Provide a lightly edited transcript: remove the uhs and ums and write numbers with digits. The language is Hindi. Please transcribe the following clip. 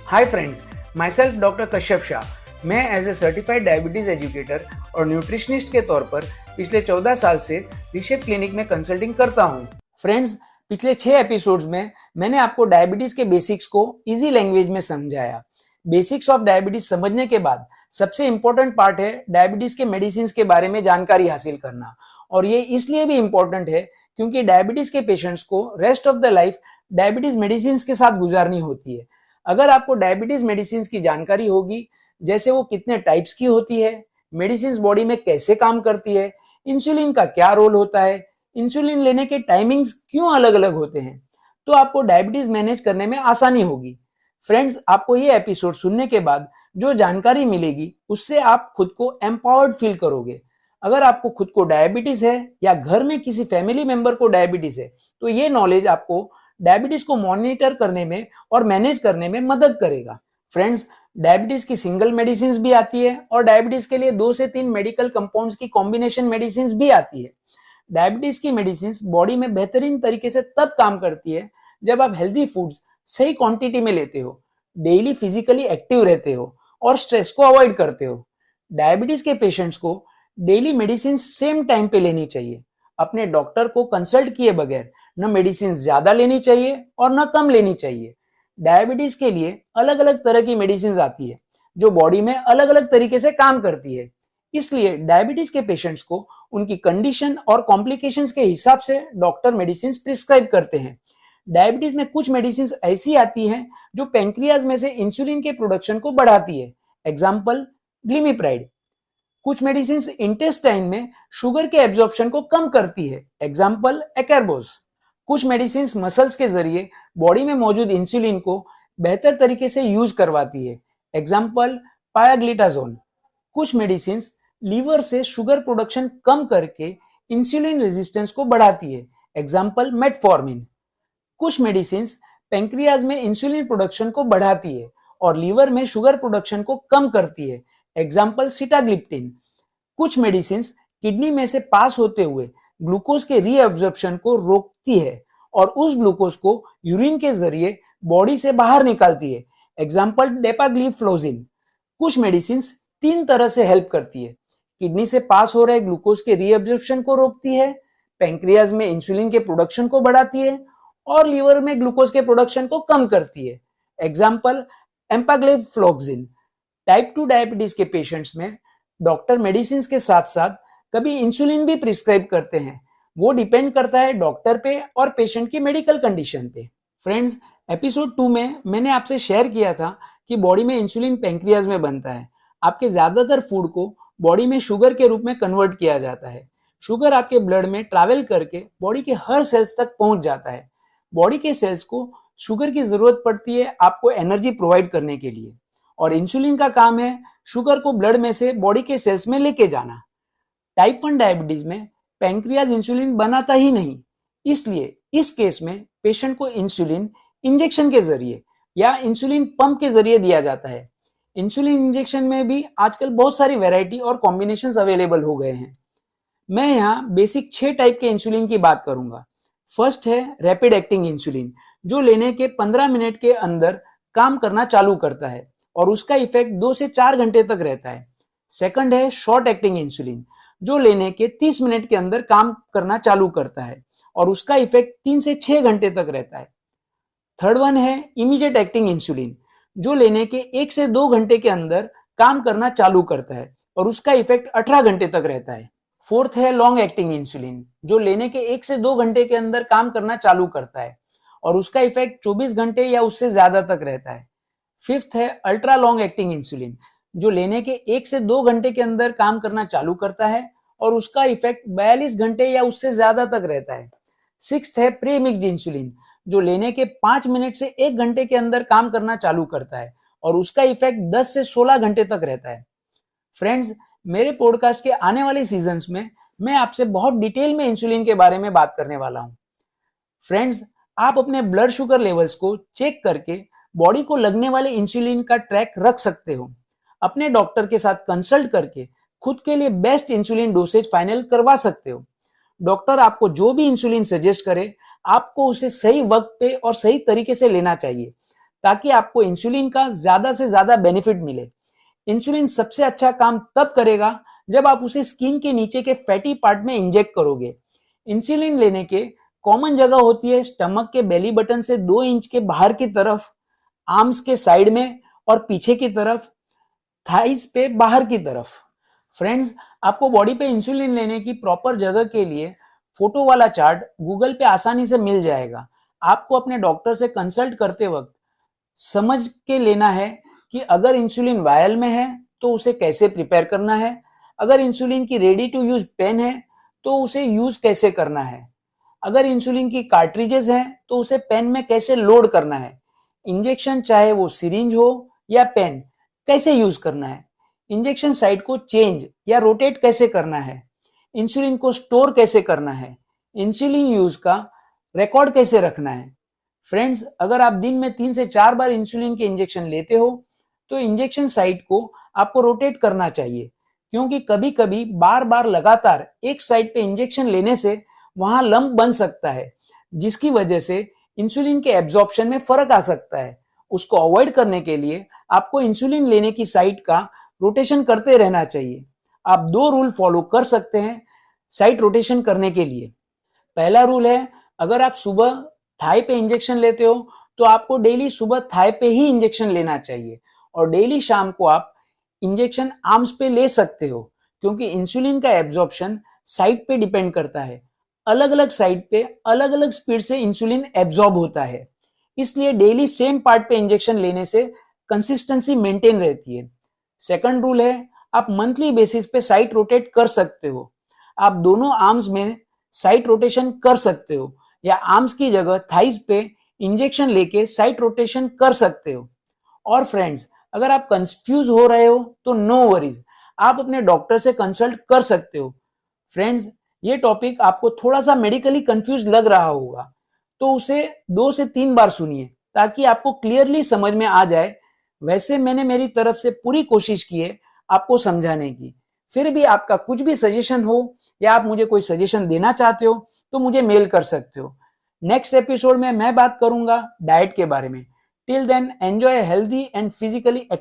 Hi friends, my self doctor Kashyap Shah. मैं as a certified diabetes educator और न्यूट्रिशनिस्ट के तौर पर पिछले 14 साल से रिशेप क्लिनिक में कंसल्टिंग करता हूँ। फ्रेंड्स, पिछले 6 एपिसोड्स में मैंने आपको डायबिटीज़ के बेसिक्स को इजी लैंग्वेज में समझाया। बेसिक्स ऑफ डायबिटीज़ समझने के बाद सबसे इम्पोर्टेंट पार्ट है डायबिटीज़ के मेडिसिन के बारे में जानकारी हासिल करना। और ये इसलिए भी इम्पोर्टेंट है क्योंकि डायबिटीज़ के पेशेंट्स को rest of the life diabetes medicine के साथ गुजारनी होती है। अगर आपको डायबिटीज मेडिसिन की जानकारी होगी, जैसे वो कितने टाइप्स की होती है, मेडिसिन बॉडी में कैसे काम करती है, इंसुलिन का क्या रोल होता है, इंसुलिन लेने के टाइमिंग्स क्यों अलग अलग होते हैं, तो आपको डायबिटीज मैनेज करने में आसानी होगी। फ्रेंड्स, आपको ये एपिसोड सुनने के बाद जो जानकारी मिलेगी उससे आप खुद को एम्पावर्ड फील करोगे। अगर आपको खुद को डायबिटीज है या घर में किसी फैमिली मेंबर को डायबिटीज है, तो ये नॉलेज आपको डायबिटीज को मॉनिटर करने में और मैनेज करने में मदद करेगा। फ्रेंड्स, डायबिटीज की सिंगल मेडिसिन भी आती है और डायबिटीज के लिए 2 से 3 मेडिकल कंपाउंड्स की कॉम्बिनेशन मेडिसिन भी आती है। डायबिटीज की मेडिसिन बॉडी में बेहतरीन तरीके से तब काम करती है जब आप हेल्दी फूड्स सही क्वांटिटी में लेते हो, डेली फिजिकली एक्टिव रहते हो और स्ट्रेस को अवॉइड करते हो। डायबिटीज के पेशेंट्स को डेली मेडिसिन सेम टाइम पे लेनी चाहिए। अपने डॉक्टर को कंसल्ट किए बगैर न मेडिसिन ज्यादा लेनी चाहिए और न कम लेनी चाहिए। डायबिटीज के लिए अलग अलग तरह की मेडिसिन आती है जो बॉडी में अलग अलग तरीके से काम करती है। इसलिए डायबिटीज के पेशेंट्स को उनकी कंडीशन और कॉम्प्लिकेशंस के हिसाब से डॉक्टर मेडिसिन प्रिस्क्राइब करते हैं। डायबिटीज में कुछ मेडिसिन ऐसी आती हैं जो पैंक्रियाज में से इंसुलिन के प्रोडक्शन को बढ़ाती है, एग्जाम्पल ग्लिमिप्राइड। कुछ मेडिसिन इंटेस्टाइन में शुगर के एब्जॉर्प्शन को कम करती है, एग्जाम्पल एक्राबोस। कुछ मेडिसिन मसल्स के जरिए बॉडी में मौजूद इंसुलिन को बेहतर तरीके से यूज करवाती है, एग्जाम्पल पायाग्लिटाजोन। कुछ मेडिसिन लीवर से शुगर प्रोडक्शन कम करके इंसुलिन रेजिस्टेंस को बढ़ाती है, एग्जाम्पल मेटफॉर्मिन। कुछ मेडिसिन पैंक्रियाज में इंसुलिन प्रोडक्शन को बढ़ाती है और लीवर में शुगर प्रोडक्शन को कम करती है, एग्जाम्पल सिटाग्लिप्टिन। कुछ मेडिसिन किडनी में से पास होते हुए ग्लूकोज के रीअब्जॉर्प्शन को रोकती है और उस ग्लूकोज को यूरिन के जरिए बॉडी से बाहर निकालती है, एग्जाम्पल डेपाग्लिफ्लोजिन। कुछ मेडिसिन 3 तरह से हेल्प करती है। किडनी से पास हो रहे ग्लूकोज के रीअब्जॉर्प्शन को रोकती है, पैंक्रियाज में इंसुलिन के प्रोडक्शन को बढ़ाती है और लीवर में ग्लूकोज के प्रोडक्शन को कम करती है, एग्जाम्पल एम्पाग्लिफ्लोक्सिन। टाइप 2 डायबिटीज के पेशेंट्स में डॉक्टर मेडिसिन के साथ साथ कभी इंसुलिन भी प्रिस्क्राइब करते हैं। वो डिपेंड करता है डॉक्टर पे और पेशेंट की मेडिकल कंडीशन पे। फ्रेंड्स, एपिसोड 2 में मैंने आपसे शेयर किया था कि बॉडी में इंसुलिन पैंक्रियाज में बनता है। आपके ज्यादातर फूड को बॉडी में शुगर के रूप में कन्वर्ट किया जाता है। शुगर आपके ब्लड में ट्रैवल करके बॉडी के हर सेल्स तक पहुंच जाता है। बॉडी के सेल्स को शुगर की जरूरत पड़ती है आपको एनर्जी प्रोवाइड करने के लिए, और इंसुलिन का काम है शुगर को ब्लड में से बॉडी के सेल्स में लेके जाना। टाइप 1 डायबिटीज में पैंक्रियाज इंसुलिन बनाता ही नहीं, इसलिए इस केस में पेशेंट को इंसुलिन इंजेक्शन के जरिए या इंसुलिन पंप के जरिए दिया जाता है। इंसुलिन इंजेक्शन में भी आजकल बहुत सारी वैरायटी और कॉम्बिनेशंस अवेलेबल हो गए हैं। मैं यहाँ बेसिक 6 टाइप के इंसुलिन की बात करूंगा। फर्स्ट है रैपिड एक्टिंग इंसुलिन, जो लेने के 15 मिनट के अंदर काम करना चालू करता है और उसका इफेक्ट 2 से 4 घंटे तक रहता है। सेकंड है शॉर्ट एक्टिंग इंसुलिन, जो लेने के 30 मिनट के अंदर काम करना चालू करता है और उसका इफेक्ट 3 से 6 घंटे तक रहता है। थर्ड वन है इमीडिएट एक्टिंग इंसुलिन, जो लेने के 1 से 2 घंटे के अंदर काम करना चालू करता है और उसका इफेक्ट 18 घंटे तक रहता है। फोर्थ है लॉन्ग एक्टिंग इंसुलिन, जो लेने के 1 से 2 घंटे के अंदर काम करना चालू करता है और उसका इफेक्ट 24 घंटे या उससे ज्यादा तक रहता है। फिफ्थ है अल्ट्रा लॉन्ग एक्टिंग इंसुलिन, जो लेने के 1 से 2 घंटे के अंदर काम करना चालू करता है और उसका इफेक्ट 42 घंटे या उससे ज्यादा तक रहता है। सिक्स्थ है प्री मिक्स्ड इंसुलिन, जो लेने के 5 मिनट से 1 घंटे के अंदर काम करना चालू करता है और उसका इफेक्ट 10 से 16 घंटे तक रहता है। फ्रेंड्स, मेरे पॉडकास्ट के आने वाले सीजन्स में मैं आपसे बहुत डिटेल में इंसुलिन के बारे में बात करने वाला हूं। फ्रेंड्स, आप अपने ब्लड शुगर लेवल्स को चेक करके बॉडी को लगने वाले इंसुलिन का ट्रैक रख सकते हो। अपने डॉक्टर के साथ कंसल्ट करके खुद के लिए बेस्ट इंसुलिन डोसेज फाइनल करवा सकते हो। डॉक्टर आपको जो भी इंसुलिन सजेस्ट करे, आपको उसे सही वक्त पे और सही तरीके से लेना चाहिए ताकि आपको इंसुलिन का ज्यादा से ज्यादा बेनिफिट मिले। इंसुलिन सबसे अच्छा काम तब करेगा जब आप उसे स्किन के नीचे के फैटी पार्ट में इंजेक्ट करोगे। इंसुलिन लेने के कॉमन जगह होती है स्टमक के बेली बटन से 2 इंच के बाहर की तरफ, आर्म्स के साइड में और पीछे की तरफ, थाइस पे बाहर की तरफ। फ्रेंड्स, आपको बॉडी पे इंसुलिन लेने की प्रॉपर जगह के लिए फोटो वाला चार्ट गूगल पे आसानी से मिल जाएगा। आपको अपने डॉक्टर से कंसल्ट करते वक्त समझ के लेना है कि अगर इंसुलिन वायल में है तो उसे कैसे प्रिपेयर करना है, अगर इंसुलिन की रेडी टू यूज पेन है तो उसे यूज कैसे करना है, अगर इंसुलिन की कार्ट्रिजेस हैं तो उसे पेन में कैसे लोड करना है, इंजेक्शन चाहे वो सिरिंज हो या पेन कैसे यूज करना है, इंजेक्शन साइट को चेंज या रोटेट कैसे करना है, इंसुलिन को स्टोर कैसे करना है, इंसुलिन यूज का रिकॉर्ड कैसे रखना है। फ्रेंड्स, अगर आप दिन में 3 से 4 बार इंसुलिन के इंजेक्शन लेते हो तो इंजेक्शन साइट को आपको रोटेट करना चाहिए, क्योंकि कभी कभी बार बार लगातार एक साइड पे इंजेक्शन लेने से वहां लंप बन सकता है, जिसकी वजह से इंसुलिन के एब्जॉर्प्शन में फर्क आ सकता है। उसको अवॉइड करने के लिए आपको इंसुलिन लेने की साइट का रोटेशन करते रहना चाहिए। आप 2 रूल फॉलो कर सकते हैं साइट रोटेशन करने के लिए। पहला रूल है, अगर आप सुबह थाई पे इंजेक्शन लेते हो तो आपको डेली सुबह थाई पे ही इंजेक्शन लेना चाहिए और डेली शाम को आप इंजेक्शन आर्म्स पे ले सकते हो, क्योंकि इंसुलिन का एब्जॉर्प्शन साइट पे डिपेंड करता है। अलग अलग साइट पे अलग अलग स्पीड से इंसुलिन एब्जॉर्ब होता है, इसलिए डेली सेम पार्ट पे इंजेक्शन लेने से कंसिस्टेंसी मेंटेन रहती है। सेकंड रूल है, आप मंथली बेसिस पे साइट रोटेट कर सकते हो। आप दोनों आर्म्स में साइट रोटेशन कर सकते हो या आर्म्स की जगह थाइस पे इंजेक्शन लेके साइट रोटेशन कर सकते हो। और फ्रेंड्स, अगर आप कंफ्यूज हो रहे हो तो नो वरीज, आप अपने डॉक्टर से कंसल्ट कर सकते हो। फ्रेंड्स, ये टॉपिक आपको थोड़ा सा मेडिकली कंफ्यूज लग रहा होगा तो उसे 2 से 3 बार सुनिए ताकि आपको क्लियरली समझ में आ जाए। वैसे मैंने मेरी तरफ से पूरी कोशिश की है आपको समझाने की। फिर भी आपका कुछ भी सजेशन हो या आप मुझे कोई सजेशन देना चाहते हो तो मुझे मेल कर सकते हो। नेक्स्ट एपिसोड में मैं बात करूंगा डाइट के बारे में। Till then enjoy healthy and physically